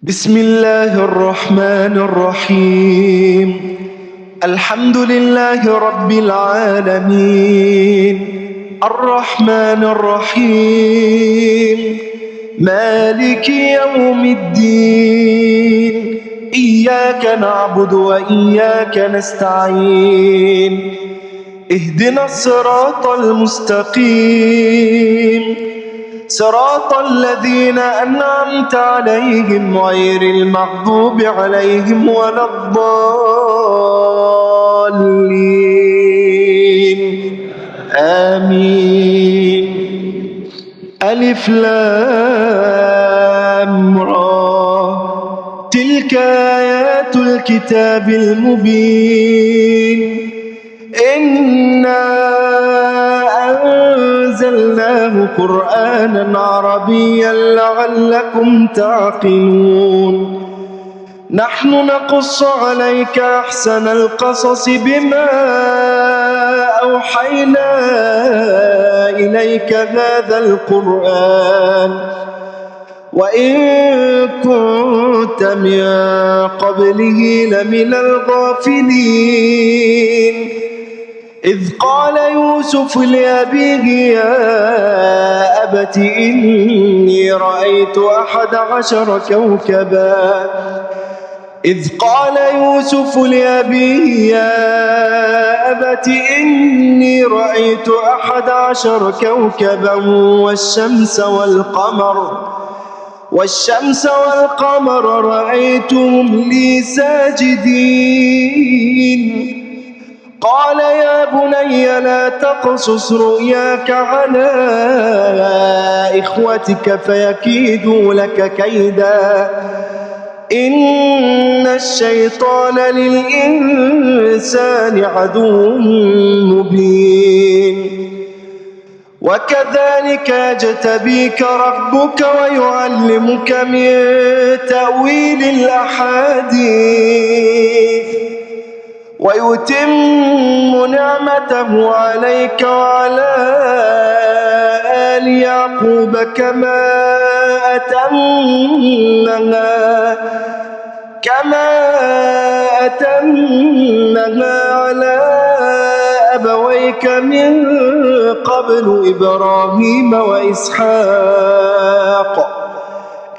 بسم الله الرحمن الرحيم. الحمد لله رب العالمين، الرحمن الرحيم، مالك يوم الدين. إياك نعبد وإياك نستعين، اهدنا الصراط المستقيم، صراط الذين أنعمت عليهم غير المغضوب عليهم ولا الضالين. آمين. ألف لام را، تلك آيات الكتاب المبين. إنا أنزلناه قرآنا عربيا لعلكم تعقلون. نحن نقص عليك أحسن القصص بما أوحينا إليك هذا القرآن وإن كنت من قبله لمن الغافلين. إذ قال يوسف لأبيه يا أبت إني رأيت 11 كوكبا. إذ قال يوسف لأبيه يا أبت إني رأيت 11 كوكبا والشمس والقمر رأيتهم لي ساجدين. قال يا بني لا تقصص رؤياك على إخوتك فيكيدوا لك كيدا، إن الشيطان للإنسان عدو مبين. وكذلك يجتبيك ربك ويعلمك من تأويل الأحاديث ويتم نعمته عليك وعلى آل يعقوب كما أتمها على أبويك من قبل إبراهيم وإسحاق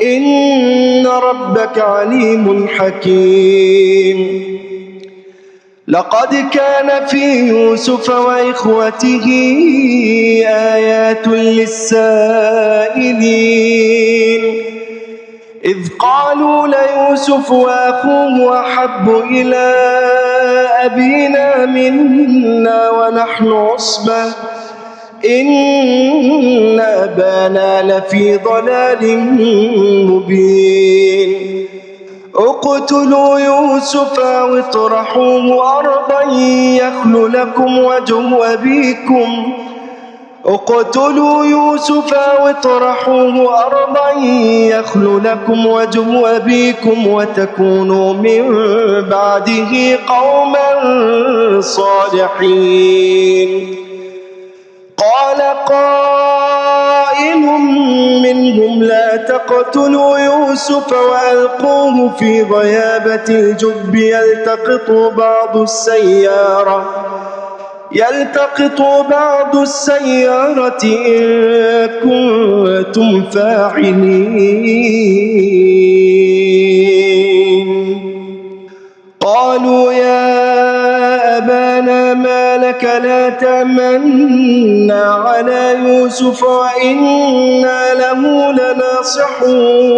إن ربك عليم حكيم. لقد كان في يوسف وإخوته آيات للسائلين إذ قالوا ليوسف وأخوه أحب إلى أبينا منا ونحن عصبة إن أبانا لفي ضلال مبين. اقتلوا يوسف أو اطرحوه أرضا يخل لكم وجه أبيكم. اقتلوا يوسف أو اطرحوه أرضا يخل لكم وجه أبيكم وتكونوا من بعده قوما صالحين. قال قائل منهم لا تقتلوا يوسف وألقوه في غيابة الجب يلتقط بعض السيارة إن كنتم فاعلين. قالوا يا أبانا ما لك لا تأمنا على يوسف وإنا له لناصحون.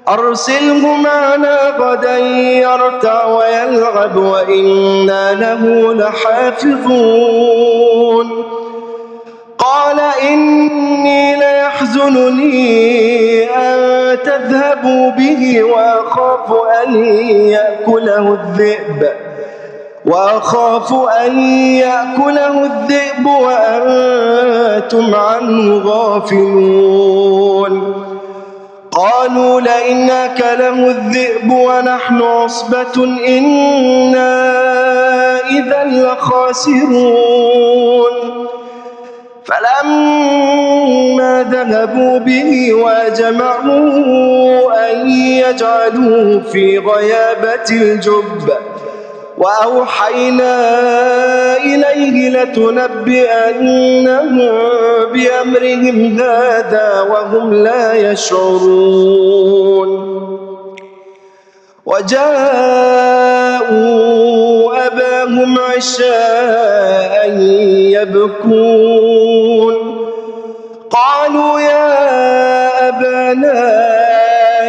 أرسله معنا غدا يرتع ويلعب وإنا له لحافظون. قال إني ليحزنني أن تذهبوا به وأخاف أن يأكله الذئب وأنتم عنه غافلون. قالوا لئن أكله الذئب ونحن عصبة إنا إذا لخاسرون. فلما ذهبوا به وجمعوا فاجعلوه في غيابة الجب وأوحينا إليه لتنبئنهم بأمرهم هذا وهم لا يشعرون وجاءوا أباهم عشاء يبكون قالوا يا أبانا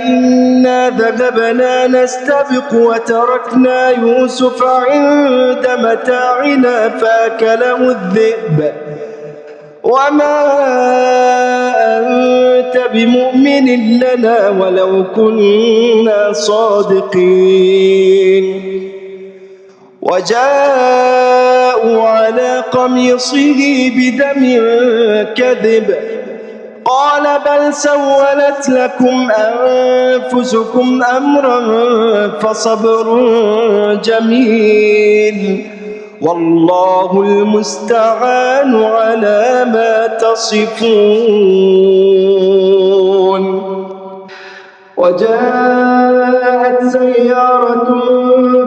إنا ذهبنا نستبق وتركنا يوسف عند متاعنا فأكله الذئب وما أنت بمؤمن لنا ولو كنا صادقين وجاءوا على قميصه بدم كذب قال بل سولت لكم أنفسكم أمرا فصبر جميل والله المستعان على ما تصفون وجاءت سيارة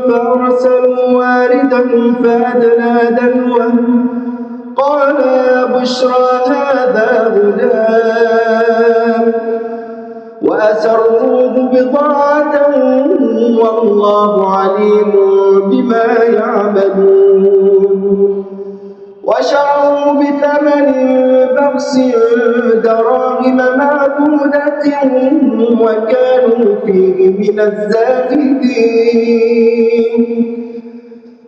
فأرسلوا واردهم فأدلى دلوه قال يا بشرى هذا غلام وأسروه بضاعة والله عليم بما يعملون وشروا بثمن بخس دراهم معدودة وكانوا فيه من الزاهدين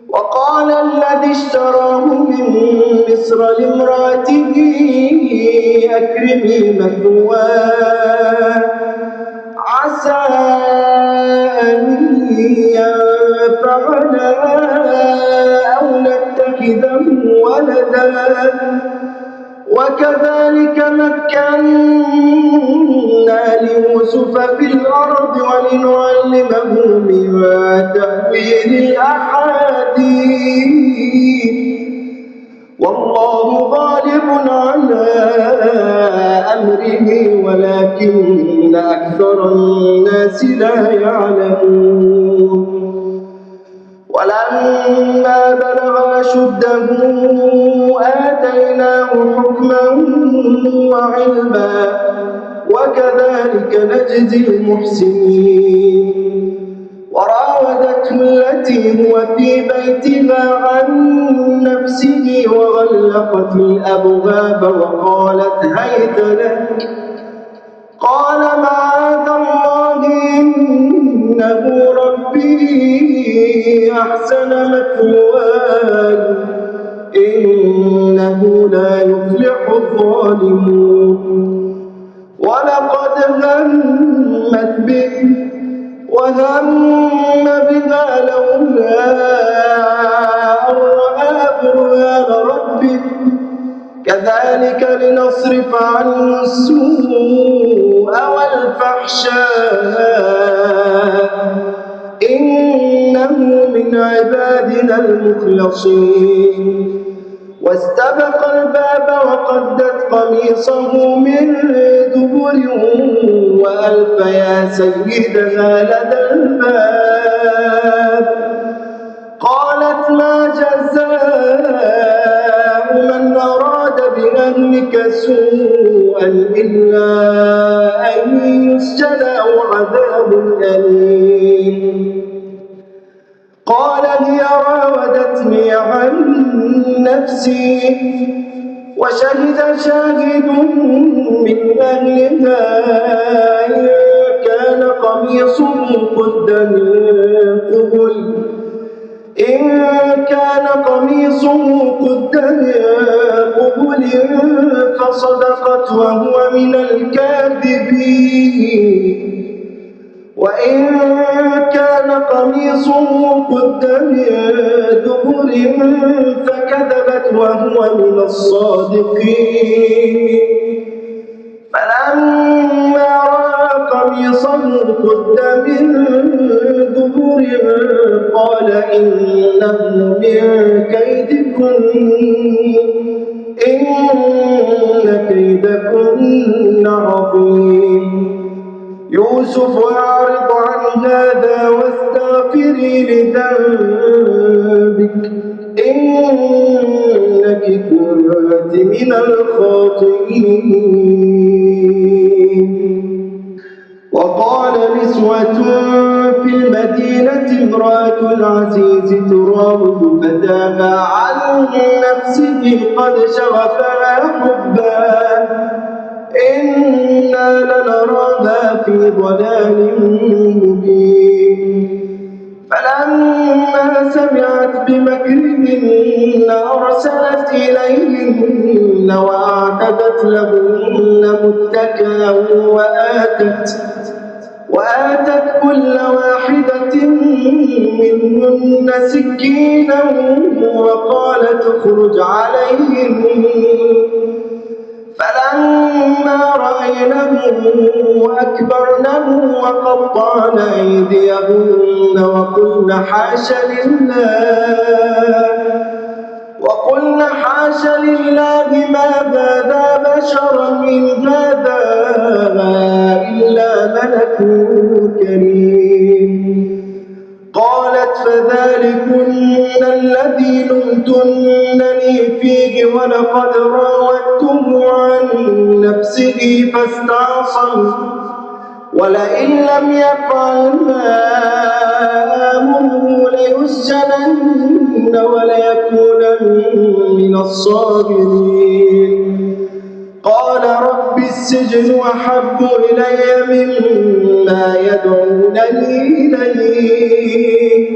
وقال الذي اشتراه من مصر لامرأته أكرمي مثواه عسى أن ينفعنا أو نتخذه ولدا وكذلك مكنا ليوسف في الأرض ولنعلمه من تأويل الأحاديث والله غالب على أمره ولكن أكثر الناس لا يعلمون ولما بلغ أشده آتيناه حكما وعلما وكذلك نجزي المحسنين وراودته التي هو في بيتها عن نفسه وغلقت الأبواب وقالت هيت لك قال معاذ الله إنه ربي أحسن مثواي إنه لا يفلح الظالمون ولقد همت به وهم بها لولا أن رأى برهان ربه كذلك لنصرف عنه السوء والفحشاء إنه من عبادنا المخلصين واستبق الباب وقدت قميصه من دبر وألف يا سيدها لدى الباب قالت ما جزاء من أراد بأهلك سوءا إلا أن يسجن أو عذاب أليم قال هي راودتني عن نفسي وشهد شاهد من أهلها إن كان قميصه قد من قبل فصدقت وهو من الكاذبين وإن كان قميصه قد من دبر فكذبت وهو من الصادقين فلما رأى قميصه قد من دبر قال إنه من كيدكن إن كيدكن عظيم يوسف أعرض عن هذا واستغفري لذنبك إنك كنت من الخاطئين. وقال نسوة في المدينة امرأة العزيز تراود فتاها عن نفسه قد شغفها حبا إنا لنراها في ضلال مبين. فلما سمعت بمكرهن أرسلت إليهن وأعتدت لهن متكئا وآتت كل واحدة منهن سكينا وقالت اخرج عليهن. فلما رأينه أكبرنه وقطعن أيديهن وقلن حاش لله ما هذا بشرا إن هذا إلا ملك كريم. قالت فذلكن الذي لمتنني فيه ولقد راودته عن نفسه فاستعصم ولئن لم يفعل ما آمره ليسجنن وليكون من الصاغرين. قال رب السجن أحب إلي مما يدعونني إليه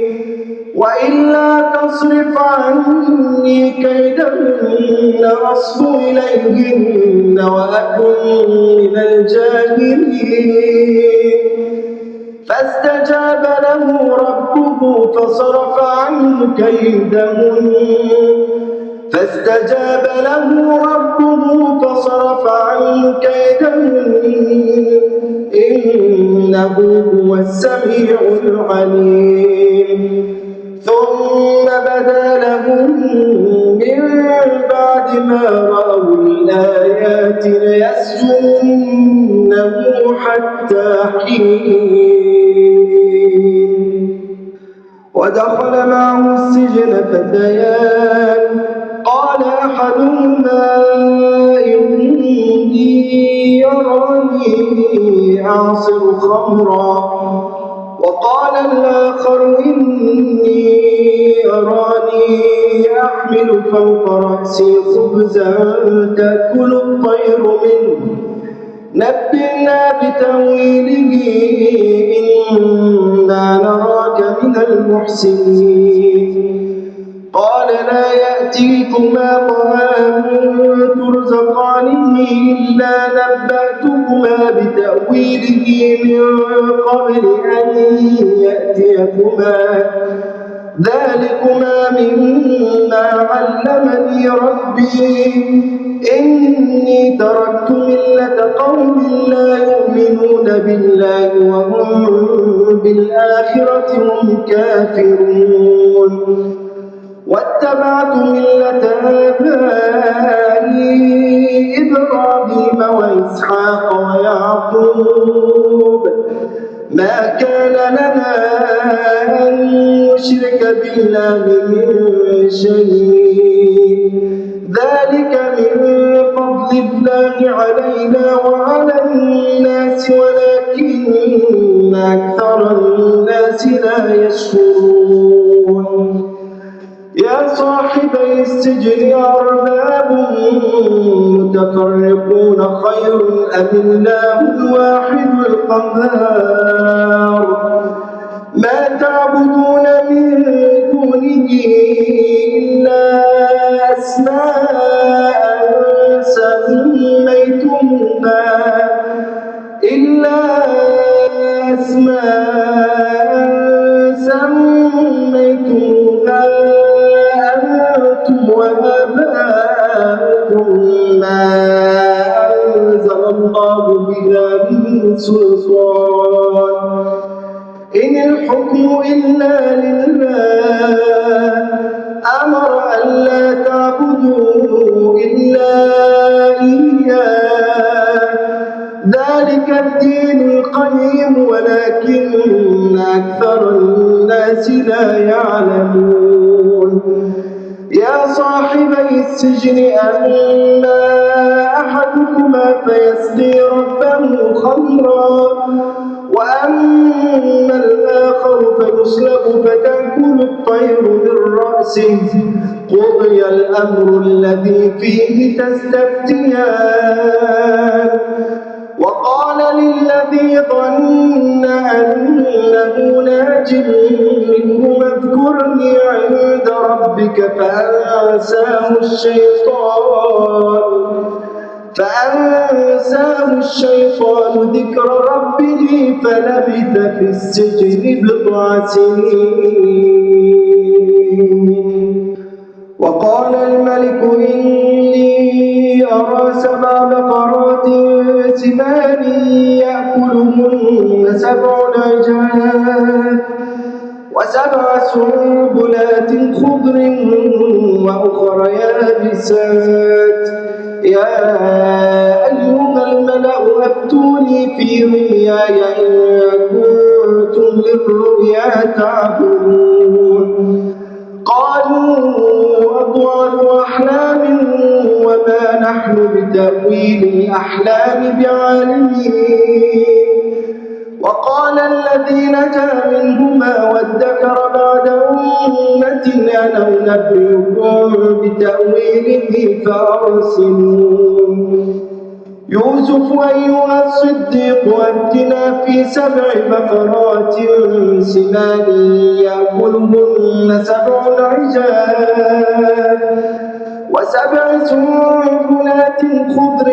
وإلا تصرف عني كيدهن أصب إليهن وأكن من الجاهلين. فاستجاب له ربه فصرف عنه كيدهن إنه هو السميع العليم. ثم بدا لهم من بعد ما رأوا الآيات ليسجننه حتى حين. ودخل معه السجن فتيان قال أحدهما إني يراني أعصر خمرا وقال الآخر إني أراني أحمل فوق رأسي خبزا تأكل الطير منه نبئنا بتأويله إنا نراك من المحسنين. قال لا يأتيكما طعام ترزقانه إلا نبأتكما بتأويله من قبل أن يأتيكما ذلكما مما علمني ربي إني تركت ملة قوم لا يؤمنون بالله وهم بالآخرة هم كافرون واتبعت ملة آبائي إبراهيم وإسحاق ويعقوب ما كان لنا أن نشرك بالله من شيء ذلك من فضل الله علينا وعلى الناس ولكن أكثر الناس لا يشكرون. يا صاحبي السجن أرباب متفرقون خير أم الله الواحد القهار. ما تعبدون من دونه إلا أسماء سميتموها أنتم وآباؤكم ما أنزل الله بها من سلطان إن الحكم إلا لله أمر ألا تعبدوا إلا إياه ذلك الدين القيم ولكن أكثر الناس لا يعلمون يا صاحبي السجن أما أحدكما فيسقي ربه خمرا وأما الآخر فيصلب فتأكل الطير من رأسه قضي الأمر الذي فيه تستفتيان وقال للذي ظن أنه ناج منه اذكرني عند ربك فأنساه الشيطان ذكر ربه فلبث في السجن بضع سنين وقال الملك إني أرى 7 بقرات سمان يأكلهن 7 عجاف و7 سنبلات خضر وأخر يابسات يا أيها الملأ أفتوني في رؤياي إن كنتم للرؤيا تعبرون قالوا أضغاث أحلام وما نحن بتأويل الأحلام بعالمين وقال الذي نجا منهما وادكر بعد أمة أنا أنبئكم بتأويله فأرسلون يوسف أيها الصديق أفتنا في 7 بقرات سمان يأكلهن 7 عجاف و7 سنبلات خضر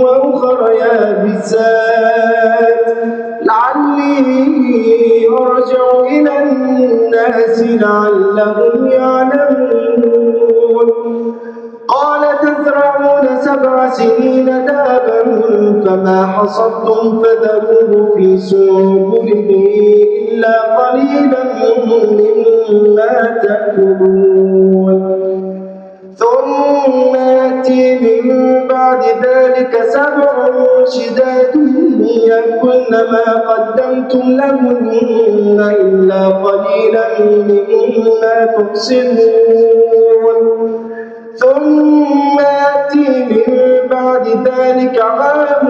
وأخر يابسات لعلي أرجع إلى الناس لعلهم يعلمون قال تزرعون 7 سنين دابا فما حصدتم فذروه في سنبله إلا قليلا مما تأكلون ثم يأتي من بعد ذلك 7 شداد يأكلن ما قدمتم لهن إلا قليلا مما تحصنون ثم يأتي من بعد ذلك عام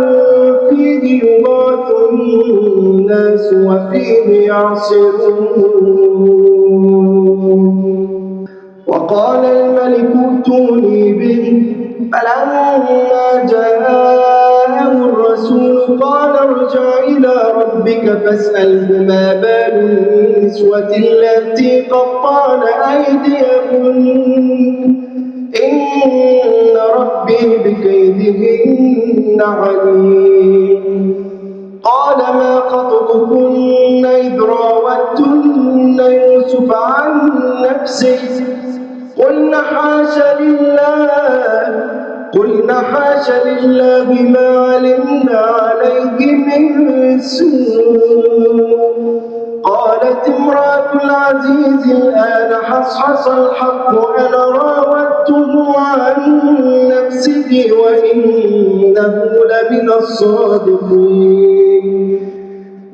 فيه يغاث الناس وفيه يعصرون وقال الملك ائتوني به فلما جاءه الرسول قال ارجع إلى ربك فاسأله ما بال النسوة التي قطعن أيديهن إن ربي بكيدهن عليم قال ما خطبكن إذ راوتن يوسف عن نفسه قلنا حاش لله ما علمنا عليه من سوء قالت امرأة العزيز الآن حصحص الحق أنا راودته عن نفسه وإنه لمن الصادقين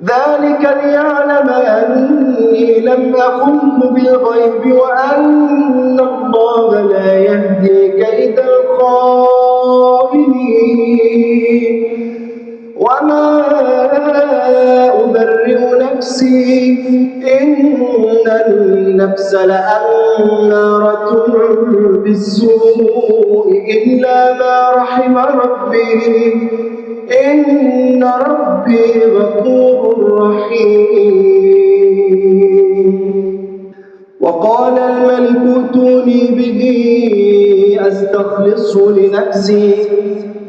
ذلك ليعلم أني لم أخنه بالغيب وأن الله لا يهدي كيد الخائنين وما أبرئ نفسي إن النفس لأمارة بالسوء إلا ما رحم ربي إن ربي غفور رحيم وقال الملك ائتوني به أستخلصه لنفسي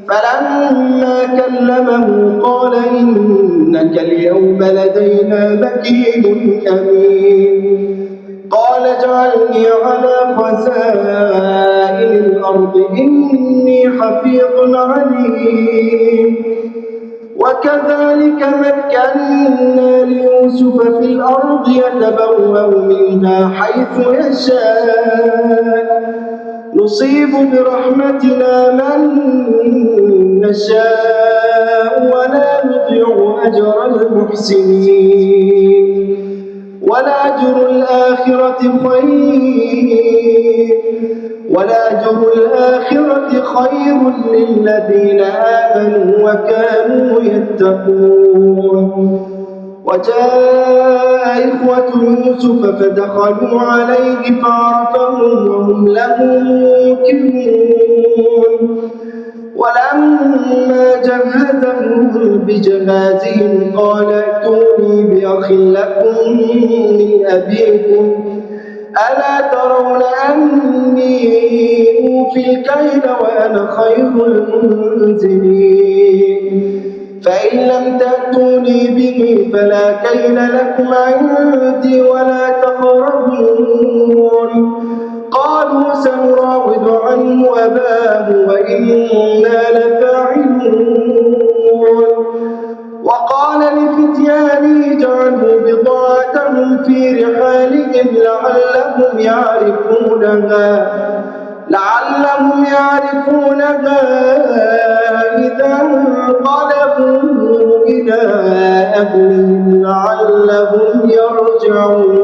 فلما كلمه قال إنك اليوم لدينا مكين أمين قال اجعلني على خزائن الأرض إني حفيظ عليم وكذلك مكنا ليوسف في الأرض يتبوأ منها حيث يشاء نصيب برحمتنا من نشاء ولا نضيع أجر المحسنين ولأجر الآخرة خير للذين آمنوا وكانوا يتقون. وجاء إخوة يوسف فدخلوا عليه فعرفهم وهم له منكرون. ولما جهزهم بجهازهم قال ائتوني بأخ لكم من أبيكم ألا ترون أني أوفي الكيل وأنا خير المنزلين فإن لم تأتوني به فلا كيل لكم عندي ولا تقربون. قالوا سنراود عنه أباه وإنا لفاعلون. وقال لفتيانه جعلوا بضاعتهم في رحالهم لعلهم يعرفونها إذا انقلبوا إلى أهلهم لعلهم يرجعون.